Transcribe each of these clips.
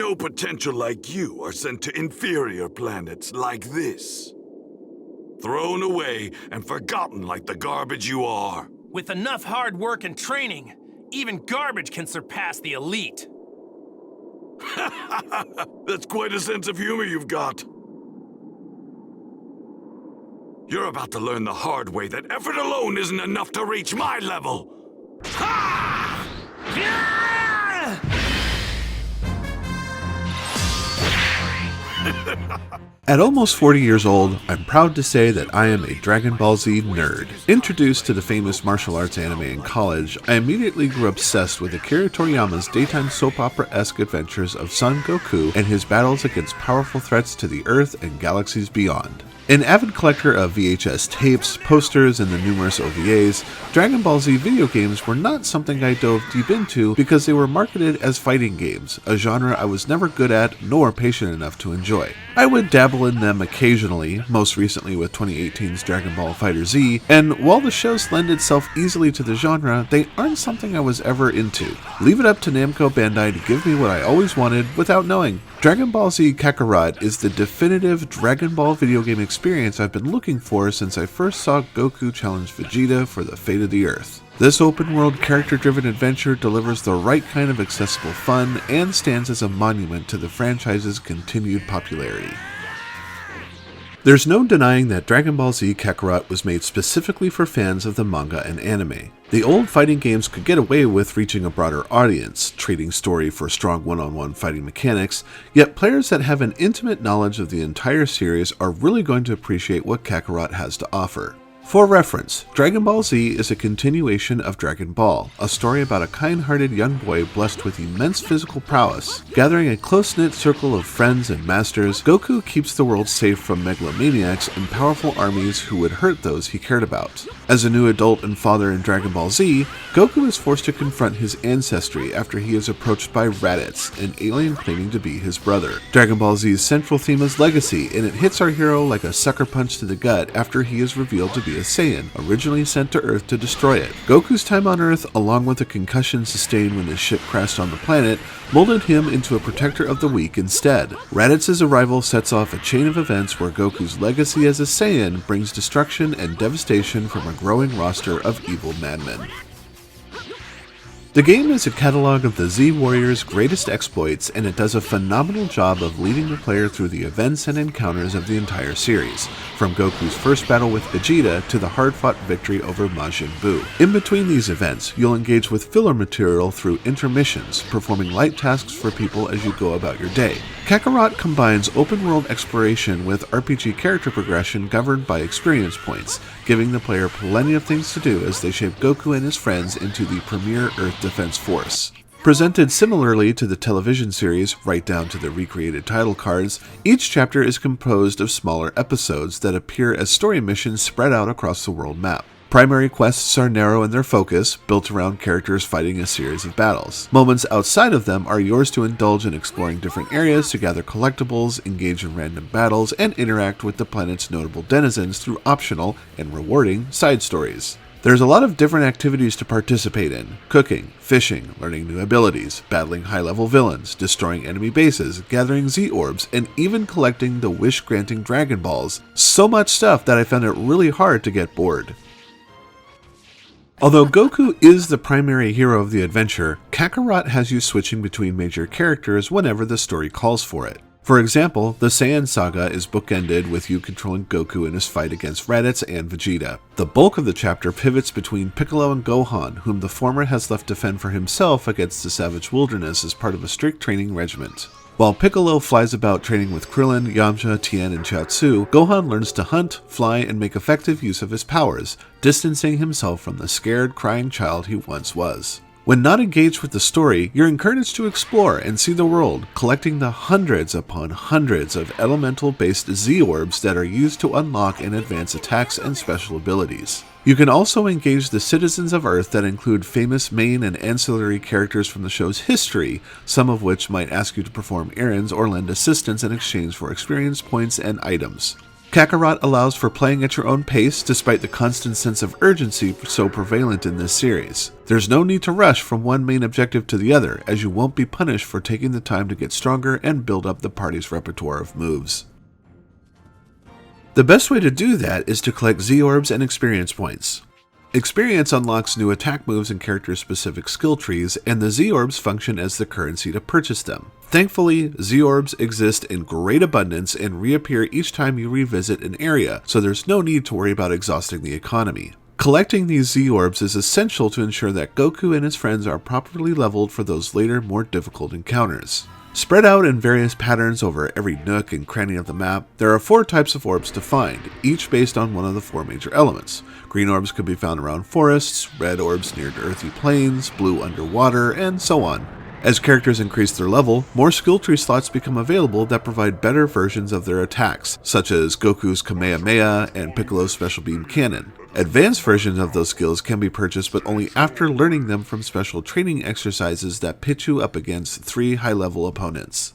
no potential like you are sent to inferior planets like this. Thrown away and forgotten like the garbage you are. With enough hard work and training, even garbage can surpass the elite. That's quite a sense of humor you've got. You're about to learn the hard way that effort alone isn't enough to reach my level. Ha! At almost 40 years old, I'm proud to say that I am a Dragon Ball Z nerd. Introduced to the famous martial arts anime in college, I immediately grew obsessed with Akira Toriyama's daytime soap opera-esque adventures of Son Goku and his battles against powerful threats to the Earth and galaxies beyond. An avid collector of VHS tapes, posters, and the numerous OVAs, Dragon Ball Z video games were not something I dove deep into because they were marketed as fighting games, a genre I was never good at nor patient enough to enjoy. I would dabble in them occasionally, most recently with 2018's Dragon Ball FighterZ, and while the shows lend itself easily to the genre, they aren't something I was ever into. Leave it up to Namco Bandai to give me what I always wanted without knowing. Dragon Ball Z Kakarot is the definitive Dragon Ball video game experience I've been looking for since I first saw Goku challenge Vegeta for the fate of the Earth. This open-world, character-driven adventure delivers the right kind of accessible fun and stands as a monument to the franchise's continued popularity. There's no denying that Dragon Ball Z Kakarot was made specifically for fans of the manga and anime. The old fighting games could get away with reaching a broader audience, trading story for strong one-on-one fighting mechanics, yet players that have an intimate knowledge of the entire series are really going to appreciate what Kakarot has to offer. For reference, Dragon Ball Z is a continuation of Dragon Ball, a story about a kind-hearted young boy blessed with immense physical prowess. Gathering a close-knit circle of friends and masters, Goku keeps the world safe from megalomaniacs and powerful armies who would hurt those he cared about. As a new adult and father in Dragon Ball Z, Goku is forced to confront his ancestry after he is approached by Raditz, an alien claiming to be his brother. Dragon Ball Z's central theme is legacy, and it hits our hero like a sucker punch to the gut after he is revealed to be a Saiyan, originally sent to Earth to destroy it. Goku's time on Earth, along with the concussion sustained when his ship crashed on the planet, molded him into a protector of the weak instead. Raditz's arrival sets off a chain of events where Goku's legacy as a Saiyan brings destruction and devastation from a growing roster of evil madmen. The game is a catalog of the Z Warrior's greatest exploits, and it does a phenomenal job of leading the player through the events and encounters of the entire series, from Goku's first battle with Vegeta to the hard-fought victory over Majin Buu. In between these events, you'll engage with filler material through intermissions, performing light tasks for people as you go about your day. Kakarot combines open-world exploration with RPG character progression governed by experience points, giving the player plenty of things to do as they shape Goku and his friends into the premier Earth Defense Force. Presented similarly to the television series, right down to the recreated title cards, each chapter is composed of smaller episodes that appear as story missions spread out across the world map. Primary quests are narrow in their focus, built around characters fighting a series of battles. Moments outside of them are yours to indulge in exploring different areas to gather collectibles, engage in random battles, and interact with the planet's notable denizens through optional and rewarding side stories. There's a lot of different activities to participate in: cooking, fishing, learning new abilities, battling high-level villains, destroying enemy bases, gathering Z-Orbs, and even collecting the wish-granting Dragon Balls. So much stuff that I found it really hard to get bored. Although Goku is the primary hero of the adventure, Kakarot has you switching between major characters whenever the story calls for it. For example, the Saiyan saga is bookended with you controlling Goku in his fight against Raditz and Vegeta. The bulk of the chapter pivots between Piccolo and Gohan, whom the former has left to fend for himself against the savage wilderness as part of a strict training regiment. While Piccolo flies about training with Krillin, Yamcha, Tien, and Chiaotzu, Gohan learns to hunt, fly, and make effective use of his powers, distancing himself from the scared, crying child he once was. When not engaged with the story, you're encouraged to explore and see the world, collecting the hundreds upon hundreds of elemental-based Z-Orbs that are used to unlock and advance attacks and special abilities. You can also engage the citizens of Earth that include famous main and ancillary characters from the show's history, some of which might ask you to perform errands or lend assistance in exchange for experience points and items. Kakarot allows for playing at your own pace despite the constant sense of urgency so prevalent in this series. There's no need to rush from one main objective to the other, as you won't be punished for taking the time to get stronger and build up the party's repertoire of moves. The best way to do that is to collect Z-Orbs and experience points. Experience unlocks new attack moves and character-specific skill trees, and the Z-Orbs function as the currency to purchase them. Thankfully, Z-Orbs exist in great abundance and reappear each time you revisit an area, so there's no need to worry about exhausting the economy. Collecting these Z-Orbs is essential to ensure that Goku and his friends are properly leveled for those later, more difficult encounters. Spread out in various patterns over every nook and cranny of the map, there are 4 types of orbs to find, each based on one of the 4 major elements. Green orbs could be found around forests, red orbs near earthy plains, blue underwater, and so on. As characters increase their level, more skill tree slots become available that provide better versions of their attacks, such as Goku's Kamehameha and Piccolo's Special Beam Cannon. Advanced versions of those skills can be purchased, but only after learning them from special training exercises that pit you up against 3 high-level opponents.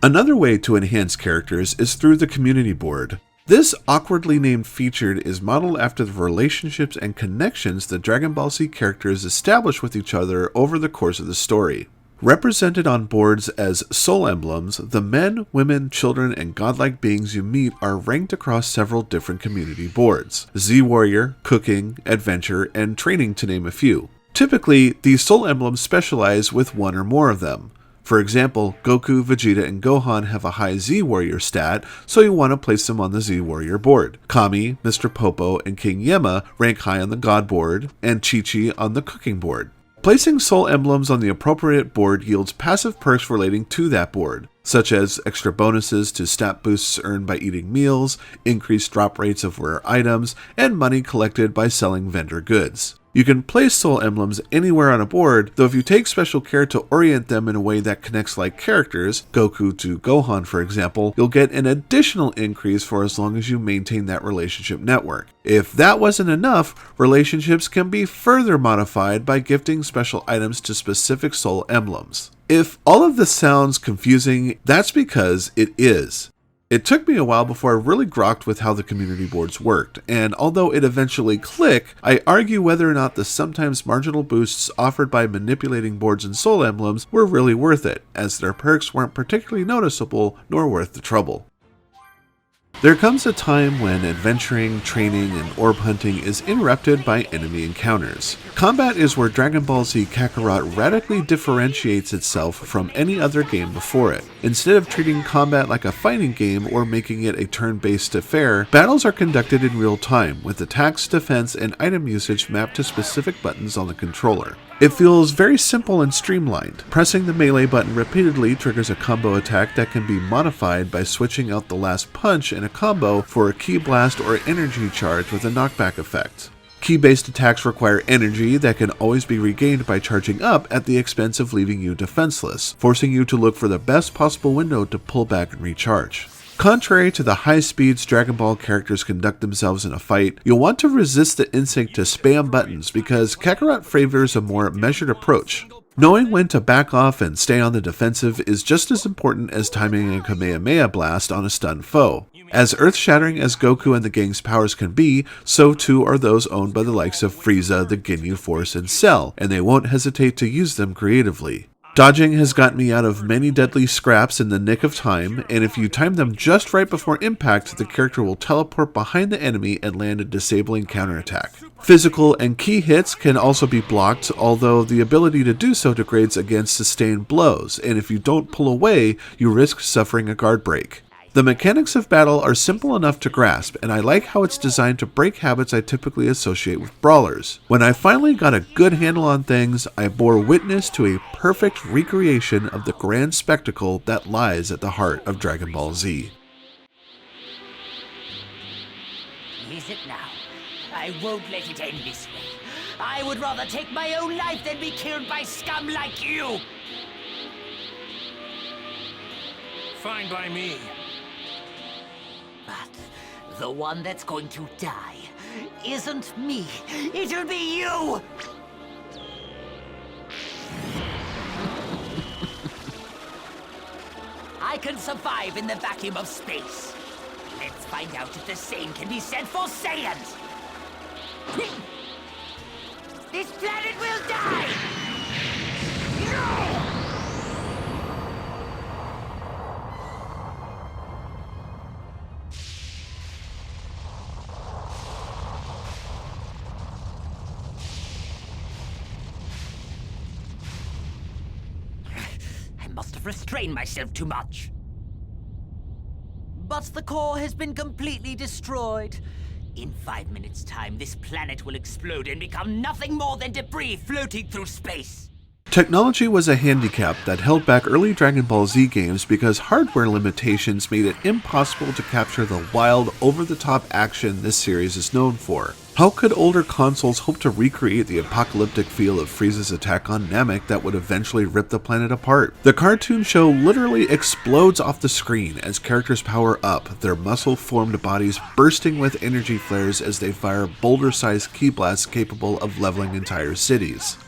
Another way to enhance characters is through the community board. This awkwardly named feature is modeled after the relationships and connections that Dragon Ball Z characters establish with each other over the course of the story. Represented on boards as soul emblems, the men, women, children, and godlike beings you meet are ranked across several different community boards: Z-Warrior, Cooking, Adventure, and Training, to name a few. Typically, these soul emblems specialize with one or more of them. For example, Goku, Vegeta, and Gohan have a high Z-Warrior stat, so you want to place them on the Z-Warrior board. Kami, Mr. Popo, and King Yemma rank high on the God board, and Chi-Chi on the Cooking board. Placing soul emblems on the appropriate board yields passive perks relating to that board, such as extra bonuses to stat boosts earned by eating meals, increased drop rates of rare items, and money collected by selling vendor goods. You can place soul emblems anywhere on a board, though if you take special care to orient them in a way that connects like characters, Goku to Gohan for example, you'll get an additional increase for as long as you maintain that relationship network. If that wasn't enough, relationships can be further modified by gifting special items to specific soul emblems. If all of this sounds confusing, that's because it is. It took me a while before I really grokked with how the community boards worked, and although it eventually clicked, I argue whether or not the sometimes marginal boosts offered by manipulating boards and soul emblems were really worth it, as their perks weren't particularly noticeable nor worth the trouble. There comes a time when adventuring, training, and orb hunting is interrupted by enemy encounters. Combat is where Dragon Ball Z Kakarot radically differentiates itself from any other game before it. Instead of treating combat like a fighting game or making it a turn-based affair, battles are conducted in real time, with attacks, defense, and item usage mapped to specific buttons on the controller. It feels very simple and streamlined. Pressing the melee button repeatedly triggers a combo attack that can be modified by switching out the last punch in a combo for a ki blast or energy charge with a knockback effect. Ki-based attacks require energy that can always be regained by charging up at the expense of leaving you defenseless, forcing you to look for the best possible window to pull back and recharge. Contrary to the high speeds Dragon Ball characters conduct themselves in a fight, you'll want to resist the instinct to spam buttons because Kakarot favors a more measured approach. Knowing when to back off and stay on the defensive is just as important as timing a Kamehameha blast on a stunned foe. As earth-shattering as Goku and the gang's powers can be, so too are those owned by the likes of Frieza, the Ginyu Force, and Cell, and they won't hesitate to use them creatively. Dodging has gotten me out of many deadly scraps in the nick of time, and if you time them just right before impact, the character will teleport behind the enemy and land a disabling counterattack. Physical and key hits can also be blocked, although the ability to do so degrades against sustained blows, and if you don't pull away, you risk suffering a guard break. The mechanics of battle are simple enough to grasp, and I like how it's designed to break habits I typically associate with brawlers. When I finally got a good handle on things, I bore witness to a perfect recreation of the grand spectacle that lies at the heart of Dragon Ball Z. Is it now? I won't let it end this way. I would rather take my own life than be killed by scum like you! Fine by me. But the one that's going to die isn't me. It'll be you! I can survive in the vacuum of space. Let's find out if the same can be said for Saiyans! This planet will die! I must have restrained myself too much. But the core has been completely destroyed. In 5 minutes' time, this planet will explode and become nothing more than debris floating through space. Technology was a handicap that held back early Dragon Ball Z games because hardware limitations made it impossible to capture the wild, over-the-top action this series is known for. How could older consoles hope to recreate the apocalyptic feel of Frieza's attack on Namek that would eventually rip the planet apart? The cartoon show literally explodes off the screen as characters power up, their muscle-formed bodies bursting with energy flares as they fire boulder-sized ki blasts capable of leveling entire cities.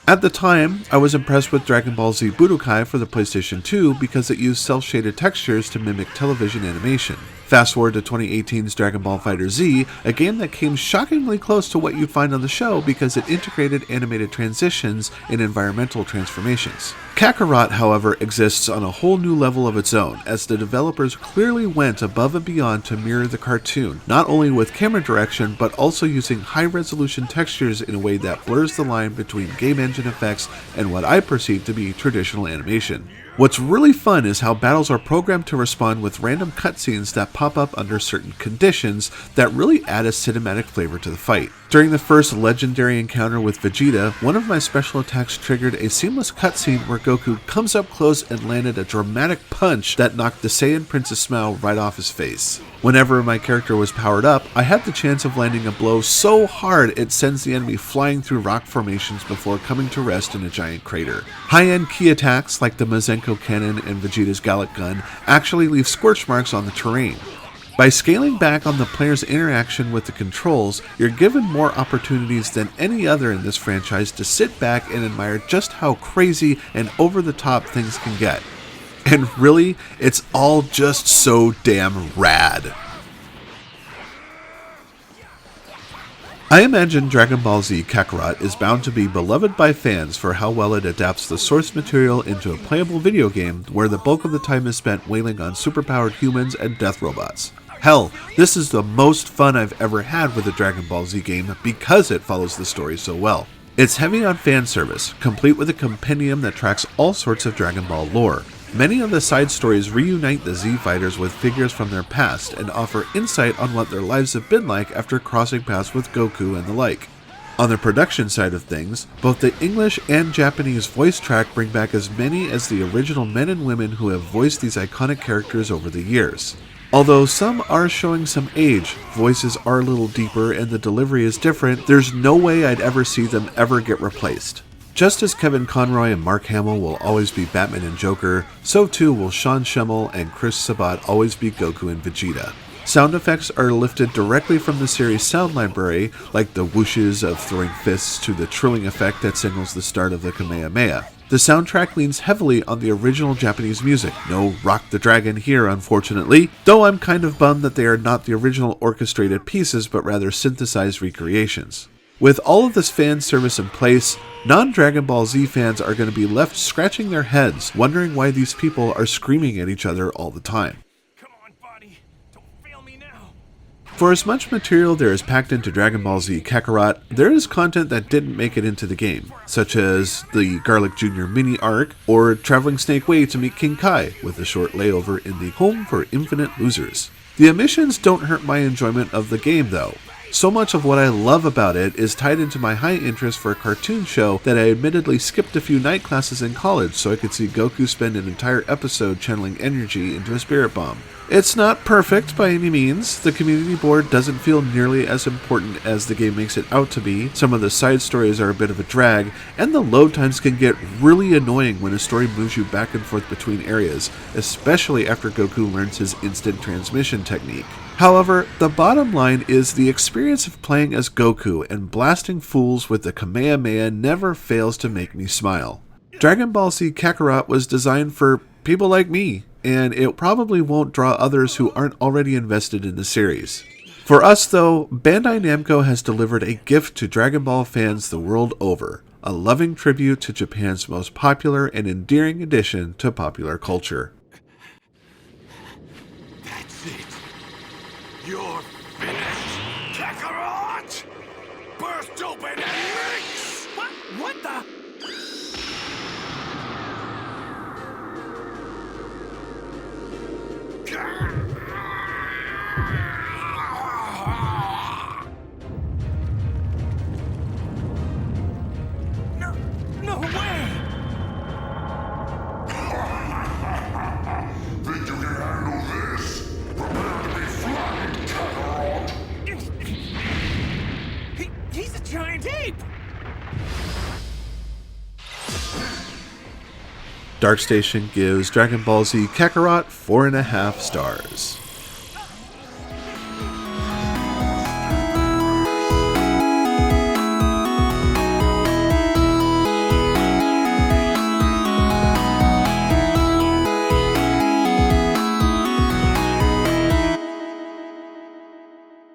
At the time, I was impressed with Dragon Ball Z Budokai for the PlayStation 2 because it used cel-shaded textures to mimic television animation. Fast forward to 2018's Dragon Ball FighterZ, a game that came shockingly close to what you'd find on the show because it integrated animated transitions and environmental transformations. Kakarot, however, exists on a whole new level of its own, as the developers clearly went above and beyond to mirror the cartoon, not only with camera direction, but also using high-resolution textures in a way that blurs the line between game engine effects and what I perceive to be traditional animation. What's really fun is how battles are programmed to respond with random cutscenes that pop up under certain conditions that really add a cinematic flavor to the fight. During the first legendary encounter with Vegeta, one of my special attacks triggered a seamless cutscene where Goku comes up close and landed a dramatic punch that knocked the Saiyan Prince's smile right off his face. Whenever my character was powered up, I had the chance of landing a blow so hard it sends the enemy flying through rock formations before coming to rest in a giant crater. High-end key attacks like the Mazenko Cannon and Vegeta's Gallic Gun actually leave scorch marks on the terrain. By scaling back on the player's interaction with the controls, you're given more opportunities than any other in this franchise to sit back and admire just how crazy and over-the-top things can get. And really, it's all just so damn rad. I imagine Dragon Ball Z Kakarot is bound to be beloved by fans for how well it adapts the source material into a playable video game where the bulk of the time is spent wailing on superpowered humans and death robots. Hell, this is the most fun I've ever had with a Dragon Ball Z game because it follows the story so well. It's heavy on fan service, complete with a compendium that tracks all sorts of Dragon Ball lore. Many of the side stories reunite the Z fighters with figures from their past and offer insight on what their lives have been like after crossing paths with Goku and the like. On the production side of things, both the English and Japanese voice track bring back as many as the original men and women who have voiced these iconic characters over the years. Although some are showing some age, voices are a little deeper and the delivery is different, there's no way I'd ever see them ever get replaced. Just as Kevin Conroy and Mark Hamill will always be Batman and Joker, so too will Sean Schemmel and Chris Sabat always be Goku and Vegeta. Sound effects are lifted directly from the series' sound library, like the whooshes of throwing fists to the trilling effect that signals the start of the Kamehameha. The soundtrack leans heavily on the original Japanese music. No Rock the Dragon here, unfortunately, though I'm kind of bummed that they are not the original orchestrated pieces but rather synthesized recreations. With all of this fan service in place, non-Dragon Ball Z fans are going to be left scratching their heads, wondering why these people are screaming at each other all the time. Come on, buddy. Don't fail me now. For as much material there is packed into Dragon Ball Z Kakarot, there is content that didn't make it into the game, such as the Garlic Jr. mini arc, or traveling Snake Way to meet King Kai, with a short layover in the Home for Infinite Losers. The omissions don't hurt my enjoyment of the game though. So much of what I love about it is tied into my high interest for a cartoon show that I admittedly skipped a few night classes in college so I could see Goku spend an entire episode channeling energy into a spirit bomb. It's not perfect by any means. The community board doesn't feel nearly as important as the game makes it out to be. Some of the side stories are a bit of a drag, and the load times can get really annoying when a story moves you back and forth between areas, especially after Goku learns his instant transmission technique. However, the bottom line is the experience of playing as Goku and blasting fools with the Kamehameha never fails to make me smile. Dragon Ball Z Kakarot was designed for people like me, and it probably won't draw others who aren't already invested in the series. For us, though, Bandai Namco has delivered a gift to Dragon Ball fans the world over, a loving tribute to Japan's most popular and endearing addition to popular culture. That's it. You're finished, Kakarot! Burst open and mix! What the? No way! Think you can handle this? Prepare to be flattened, Kakarot! He's a giant ape! Dark Station gives Dragon Ball Z Kakarot 4.5 stars.